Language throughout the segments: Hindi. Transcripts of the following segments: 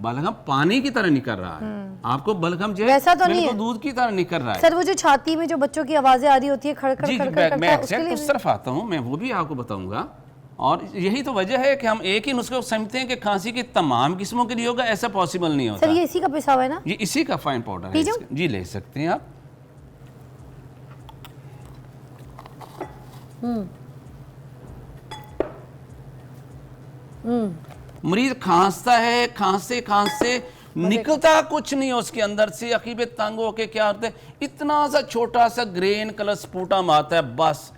बलगम पानी की तरह निकल रहा है, आपको बलगम जो है वैसा तो नहीं है, दूध की तरह निकल रहा है। सर वो जो छाती में जो बच्चों की आवाजें आ रही होती है खड़ खड़ जी, खड़ जी, खड़ मैं एग्जैक्ट उस तरफ आता हूँ, मैं वो भी आपको बताऊंगा। और यही तो वजह है कि हम एक ही नुस्खे को समझते हैं कि खांसी की तमाम किस्मों के लिए होगा, ऐसा पॉसिबल नहीं होता। सर ये इसी का पिसा हुआ है ना? ये इसी का फाइन पाउडर है इसका। जी ले सकते हैं आप। मरीज खांसता है, खांसते खांसते निकलता कुछ नहीं उसके अंदर से, अकीबे तंग होके क्या होता है, इतना सा छोटा सा ग्रीन कलर स्पूटम आता है, बस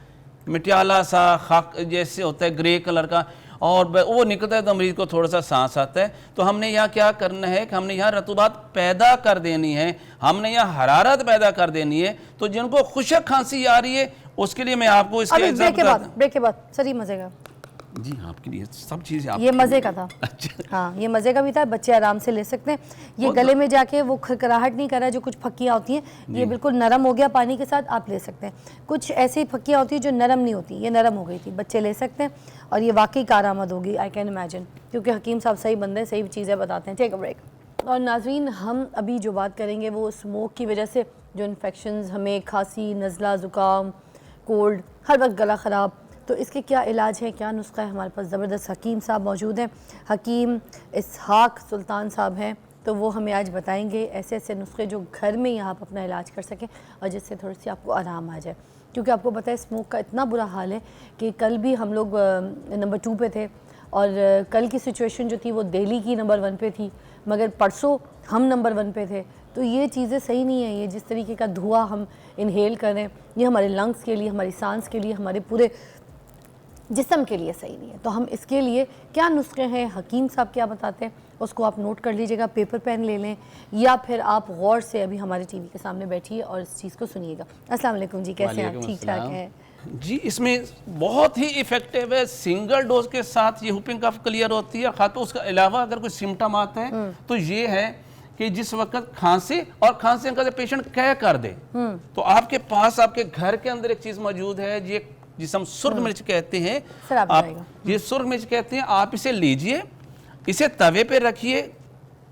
मिटियाला सा खाक जैसे होता है ग्रे कलर का, और वो निकलता है तो मरीज को थोड़ा सा सांस आता है। तो हमने यहाँ क्या करना है कि हमने यहाँ रतूबात पैदा कर देनी है, हमने यहाँ हरारत पैदा कर देनी है। तो जिनको खुशक खांसी आ रही है उसके लिए मैं आपको इसके ब्रेक के बाद सर ये मजे का, जी आपके लिए सब चीज़ें ये मजे का था। अच्छा हाँ ये मजे का भी था, बच्चे आराम से ले सकते हैं। ये गले में जाके वो खरखराहट नहीं कर रहा है, जो कुछ फक्कियाँ होती हैं ये बिल्कुल नरम हो गया पानी के साथ, आप ले सकते हैं। कुछ ऐसी फक्कियाँ होती हैं जो नरम नहीं होती, ये नरम हो गई थी, बच्चे ले सकते हैं और ये वाकई कारआमद होगी, आई कैन इमेजिन, क्योंकि हकीम साहब सही बंदे सही चीज़ें बताते हैं। Take a break. और नाज़रीन हम अभी जो बात करेंगे वो स्मोक की वजह से जो इन्फेक्शंस हमें, खांसी, नज़ला, ज़ुकाम, कोल्ड, हर वक्त गला ख़राब, तो इसके क्या इलाज है, क्या नुस्खा है, हमारे पास ज़बरदस्त हकीम साहब मौजूद हैं। हकीम इसहाक सुल्तान साहब हैं, तो वो हमें आज बताएंगे ऐसे ऐसे नुस्खे जो घर में ही आप अपना इलाज कर सकें और जिससे थोड़ी सी आपको आराम आ जाए। क्योंकि आपको पता है स्मोक का इतना बुरा हाल है कि कल भी हम लोग नंबर 2 पे थे और कल की सिचुएशन जो थी वो दिल्ली की नंबर 1 पे थी, मगर परसों हम नंबर 1 पे थे। तो ये चीज़ें सही नहीं है, ये जिस तरीके का धुआं हम इनहेल करें ये हमारे लंग्स के लिए, हमारी सांस के लिए, हमारे पूरे जिस्म के लिए सही नहीं है। तो हम इसके लिए क्या नुस्खे हैं, हकीम साहब क्या बताते हैं, उसको आप नोट कर लीजिएगा, पेपर पेन ले लें या फिर आप गौर से अभी हमारे टीवी के सामने बैठिए और इस चीज़ को सुनिएगा। अस्सलाम वालेकुम जी, कैसे हैं आप? ठीक ठाक हैं जी। इसमें बहुत ही इफेक्टिव है, सिंगल डोज के साथ ये हुपिंग कफ क्लियर होती है। खातो उसके अलावा अगर कोई सिम्टम आता है तो ये है कि जिस वक्त खांसी और खांसी का पेशेंट कह कर दे तो आपके पास आपके घर के अंदर एक चीज मौजूद है जिसे हम सुर्ख मिर्च कहते हैं। आप ये सुर्ख मिर्च कहते हैं, आप इसे लीजिए, इसे तवे पे रखिए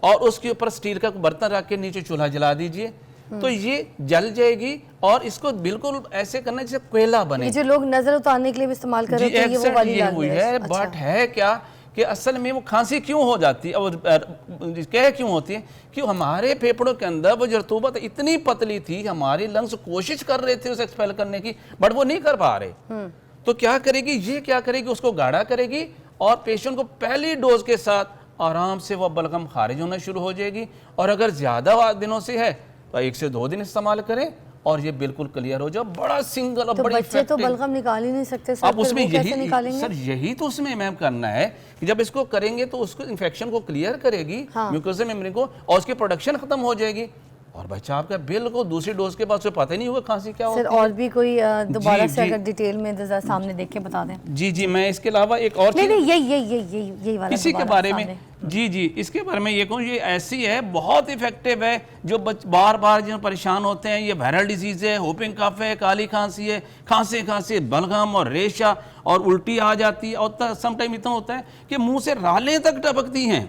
और उसके ऊपर स्टील का बर्तन रख के नीचे चूल्हा जला दीजिए तो ये जल जाएगी। और इसको बिल्कुल ऐसे करना जैसे कोयला बने। ये जो लोग नजर उतारने के लिए भी इस्तेमाल कर रहे हैं तो ये वो वाली हुई है। बट है क्या कि असल में वो खांसी क्यों हो जाती है और क्या क्यों होती है कि हमारे फेफड़ों के अंदर वो जो रतूबत इतनी पतली थी, हमारे लंग्स कोशिश कर रहे थे उसे एक्सपेल करने की बट वो नहीं कर पा रहे। तो क्या करेगी ये, क्या करेगी उसको गाढ़ा करेगी और पेशेंट को पहली डोज के साथ आराम से वो बलगम खारिज होना शुरू हो जाएगी। और अगर ज्यादा दिनों से है तो 1 से 2 दिन इस्तेमाल करें और ये बिल्कुल क्लियर हो जाए। बड़ा सिंगल और तो बड़ी बच्चे तो बलगम निकाल ही नहीं सकते सर, अब उसमें कैसे निकालेंगे? सर यही तो उसमें मैम करना है कि जब इसको करेंगे तो उसको इन्फेक्शन को क्लियर करेगी, म्यूकोसा मेम्ब्रेन को, और उसकी प्रोडक्शन खत्म हो जाएगी और बच्चा आपका बिल्कुल दूसरी डोज के बाद उसे पता ही नहीं होगा खांसी क्या होती है। सर और भी कोई दोबारा से अगर डिटेल में सामने देख के बता दें। जी जी, मैं इसके अलावा एक और नहीं यही वाला इसी के बारे में जी इसके बारे में ये कहूँ, ये ऐसी है बहुत इफेक्टिव है जो बार बार जो परेशान होते हैं। ये वायरल डिजीज है, होपिंग कफ है, काली खांसी है, खांसी बलगम और रेशा और उल्टी आ जाती है और समटाइम इतना होता है कि मुंह से रालें तक टपकती हैं।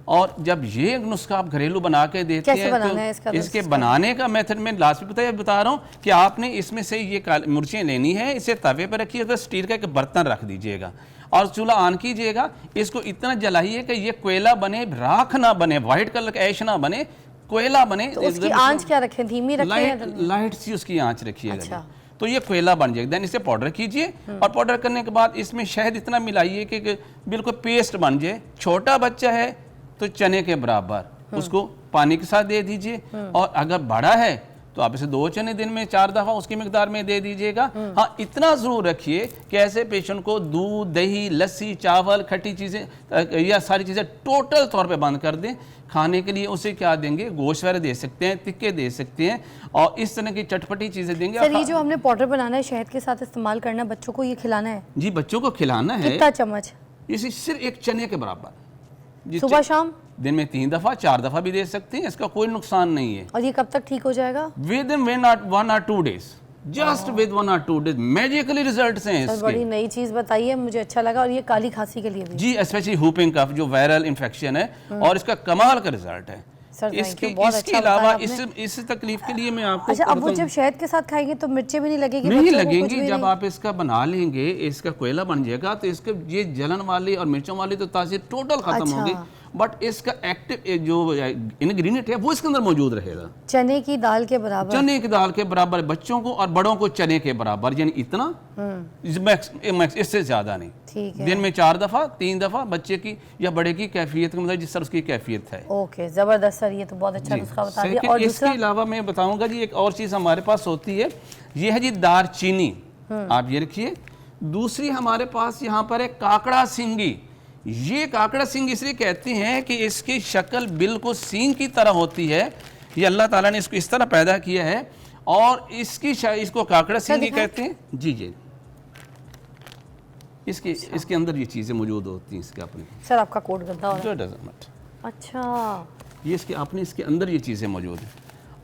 और जब ये नुस्खा आप घरेलू बना के देते हैं तो इसके बनाने का मेथड में लास्ट में बता रहा हूँ कि आपने इसमें से ये मिर्चें लेनी है, इसे तवे पर रखिए, तो स्टील का एक बर्तन रख दीजिएगा और चूल्हा ऑन कीजिएगा। इसको इतना जलाइए कि ये कोयला बने, राख ना बने, व्हाइट कलर का ऐश ना बने, कोयला बने। तो उसकी आंच क्या रखें, धीमी रखें? लाइट सी उसकी आंच रखिएगा। तो ये कोयला बन जाएगा। देन इसे पाउडर कीजिए और पाउडर करने के बाद इसमें शहद इतना मिलाइए कि बिल्कुल पेस्ट बन जाए। छोटा बच्चा है तो चने के बराबर उसको पानी के साथ दे दीजिए और अगर बड़ा है तो आप इसे 2 चने दिन में 4 दफा उसकी मिकदार में दे दीजिएगा। हाँ इतना जरूर रखिए कि ऐसे पेशेंट को दूध, दही, लस्सी, चावल, खट्टी चीजें या सारी चीजें टोटल तौर पे बंद कर दें। खाने के लिए उसे क्या देंगे, गोश्त वगैरह दे सकते हैं, तिक्के दे सकते हैं और इस तरह की चटपटी चीजें देंगे। सर ये जो हमने पाउडर बनाना है शहद के साथ इस्तेमाल करना, बच्चों को ये खिलाना है? जी बच्चों को खिलाना है। कितना चम्मच? इसे सिर्फ 1 चने के बराबर, सुबह शाम, दिन में 3 दफा 4 दफा भी दे सकते हैं, इसका कोई नुकसान नहीं है। और ये कब तक ठीक हो जाएगा? With in 1 or 2 days just with 1 or 2 days magically results हैं सर इसके। बड़ी नई चीज़ बताई है, मुझे अच्छा लगा। और ये काली खांसी के लिए भी जी, स्पेशली हुपिंग कफ जो वायरल इन्फेक्शन है और इसका कमाल का रिजल्ट है। सर इसके बहुत इसके अच्छा अलावा बताया आपने। इस तकलीफ के लिए मैं आपको अच्छा, अब वो बताऊं- जब शहद के साथ खाएंगे तो मिर्चें भी नहीं लगेगी? नहीं बच्चों को कुछ लगेंगी। भी जब नहीं? आप इसका बना लेंगे, इसका कोयला बन जाएगा, तो इसके ये जलन वाली और मिर्चों वाली तो तासीर टोटल खत्म अच्छा। होगी, बट इसका एक्टिव जो इंग्रेडिएंट है वो इसके अंदर मौजूद रहेगा। चने की दाल के बराबर। चने की दाल के बराबर, बच्चों को और बड़ों को चने के बराबर, यानी इतना मैक्स, इससे ज्यादा नहीं। ठीक है। दिन में 4 दफा 3 दफा बच्चे की या बड़े की कैफियत के मतलब जिस तरह उसकी कैफियत है। ओके, जबरदस्त सर, ये तो बहुत अच्छा जी। नुस्खा बता सेकंड, दिया। और इसके दूसरा अलावा मैं बताऊंगा जी एक और चीज़ हमारे पास होती है, ये है जी दारचीनी। आप ये रखिए। दूसरी हमारे पास यहाँ पर है काकड़ा सिंगी। ये काकड़ा सिंग इसलिए कहते हैं कि इसकी शक्ल बिल्कुल सींग की तरह होती है। ये अल्लाह ताला ने इसको इस तरह पैदा किया है और इसको काकड़ा सिंगी कहते हैं। जी जी, इसके अंदर ये चीज़ें मौजूद होती हैं इसके अपने। सर आपका कोड गंदा हो रहा जो doesn't matter। है। अच्छा, ये इसके अंदर ये चीज़ें मौजूद हैं।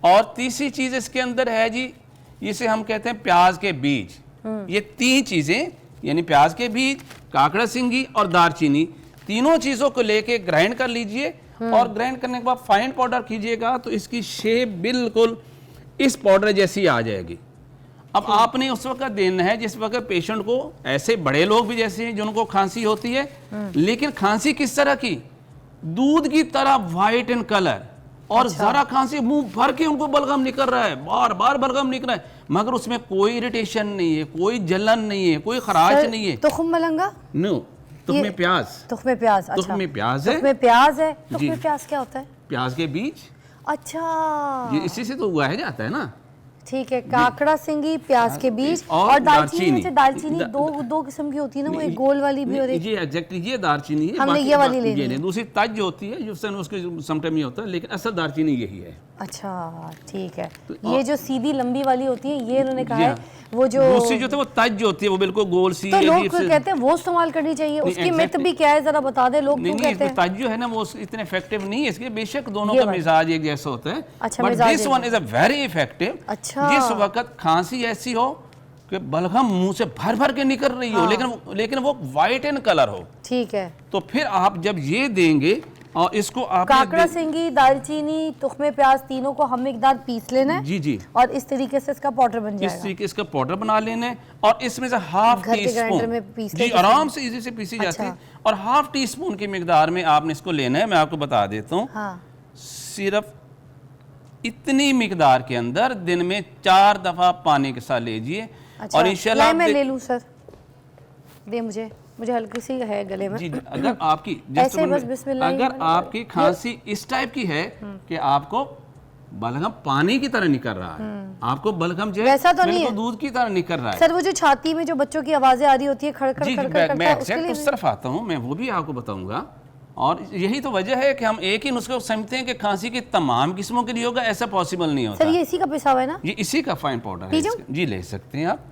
और तीसरी चीज़ इसके अंदर है जी, इसे हम कहते हैं प्याज के बीज। ये 3 चीज़ें, यानी प्याज के बीज, काकड़ा सिंगी और दारचीनी, तीनों चीज़ों को लेके ग्राइंड कर लीजिए और ग्राइंड करने के बाद फाइन पाउडर कीजिएगा तो इसकी शेप बिल्कुल इस पाउडर जैसी आ जाएगी। अब आपने उस वक्त देना है जिस वक्त पेशेंट को, ऐसे बड़े लोग भी जैसे हैं जिनको खांसी होती है, लेकिन खांसी किस तरह की, दूध की तरह व्हाइट इन कलर, और जरा खांसी मुंह भर के उनको बलगम निकल रहा है, बार बार बलगम निकल रहा है, मगर उसमें कोई इरिटेशन नहीं है, कोई जलन नहीं है, कोई खराश नहीं है। तुखम मलंगा? नो, तुखमे प्याज। तुखमे प्याज। अच्छा, तुखमे प्याज है। तुखमे प्याज है। जी। तुखमे प्याज क्या होता है? प्याज के बीज। अच्छा, ये इसी से तो उगाया जाता है ना। ठीक है। काकड़ा सिंगी, प्याज के बीज और दालचीनी। दालचीनी। जैसे दालचीनी दो किस्म की होती है ना, वो एक गोल वाली भी और एक, ये एग्जैक्टली ये दालचीनी है। हमने ये वाली लेनी है। दूसरी तज जो होती है, जिससे उसके समटाइम ये होता है, लेकिन असल दालचीनी यही है। अच्छा ठीक है। ये जो सीधी लंबी वाली होती है, ये उन्होंने कहा है, वो जो दूसरी जो होती है वो तज जो होती है, वो बिल्कुल गोल सी तो लोग अजीब से- कहते हैं वो इस्तेमाल करनी चाहिए। नहीं, उसकी मिथ exactly। भी क्या है, जरा बता दे। लोग क्यों नहीं, कहते हैं? तज जो है ना वो इतने इफेक्टिव नहीं है इसके, बेशक दोनों ये का वाला। मिजाज एक जैसा होता है, अच्छा, बट मिजाज दिस एक one is a very effective. अच्छा। जिस वक्त खांसी ऐसी हो कि बलगम मुंह से भर भर के निकल रही हो, लेकिन वो व्हाइट इन कलर हो, ठीक है। तो फिर आप जब ये देंगे और इसको आप काकड़ा सिंगी, दालचीनी, तुखमे प्याज, तीनों को हम मिकदार पीस लेना है। जी जी, और इस तरीके से इसका पाउडर बन इस जाएगा। तरीके इसका पाउडर बना लेना है और इसमें से हाफ घर टी के ग्राइंडर में स्पून, पीस जी लेते आराम से इजी से पीसी जाती है, अच्छा। और हाफ टी स्पून की मिकदार में आपने इसको लेना है। मैं आपको बता देता हूँ, हाँ, सिर्फ इतनी मिकदार के अंदर दिन में 4 दफा पानी के साथ लीजिए। अच्छा। और इंशाल्लाह मैं ले लूँ सर? दे मुझे हल्की सी है गले में। जी, अगर आपकी ऐसे बस बिस्मिल्लाह ही अगर मैंने आपकी खांसी इस टाइप की है कि आपको बलगम पानी की तरह निकल रहा है, आपको बलगम जो है वैसा तो नहीं बिल्कुल है। दूध की तरह निकल रहा है। सर वो जो छाती में जो बच्चों की आवाजें आ रही होती है, खड़खड़ जी, खड़खड़ मैं करता है, उसके एग्जैक्ट लिए उस तरफ आता हूँ, मैं वो भी आपको बताऊंगा। और यही तो वजह है कि हम एक ही नुस्खे को समझते हैं कि खांसी की तमाम किस्मों के लिए होगा, ऐसा पॉसिबल नहीं होता। सर ये इसी का पिसा हुआ है ना? ये इसी का फाइन पाउडर है पी जाऊं? इसका। जी ले सकते हैं आप।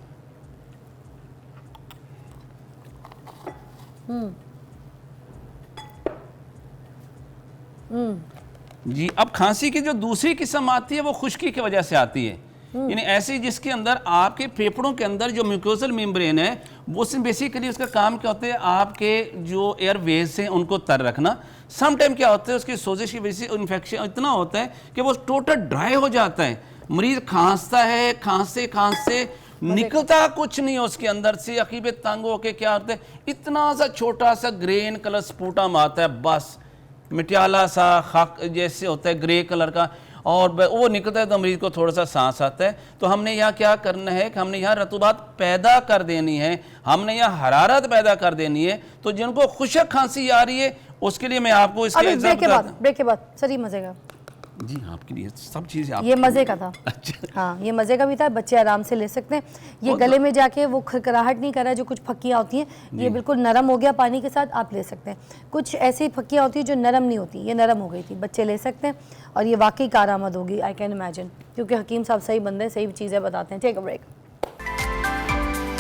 जी, अब खांसी की जो दूसरी किस्म आती है वो खुश्की की वजह से आती है, यानी ऐसी जिसके अंदर आपके फेफड़ों के अंदर जो म्यूकोसल मेम्ब्रेन है वो बेसिकली उसका काम क्या होता है, आपके जो एयरवेज हैं उनको तर रखना। सम टाइम क्या होता है, उसकी सोजिश की वजह से इन्फेक्शन इतना होता है कि वो टोटल ड्राई हो जाता है, मरीज खांसता है, खांसते खांसते निकलता कुछ नहीं है उसके अंदर से, अकीब तंग होके क्या होता है, इतना सा छोटा सा ग्रीन कलर स्पूटम आता है, बस मिटियाला सा खाक जैसे होता है ग्रे कलर का, और वो निकलता है तो मरीज को थोड़ा सा सांस आता है। तो हमने यहाँ क्या करना है कि हमने यहाँ रतूबात पैदा कर देनी है, हमने यहाँ हरारत पैदा कर देनी है। तो जिनको खुशक खांसी आ रही है उसके लिए मैं आपको इसके अभी ब्रेक के बाद सर, ये मजे का। जी, आपके लिए सब चीज़ें ये मजे का था। अच्छा, हाँ, ये मजे का भी था, बच्चे आराम से ले सकते हैं। ये गले में जाके वो खरखराहट नहीं कर रहा, जो कुछ फक्कियाँ होती हैं, ये बिल्कुल नरम हो गया पानी के साथ, आप ले सकते हैं। कुछ ऐसी फक्कियाँ होती हैं जो नरम नहीं होती, ये नरम हो गई थी, बच्चे ले सकते हैं और ये वाकई कारआमद होगी, आई कैन इमेजिन, क्योंकि हकीम साहब सही बंदे, सही चीज़ें बताते हैं। Take a break.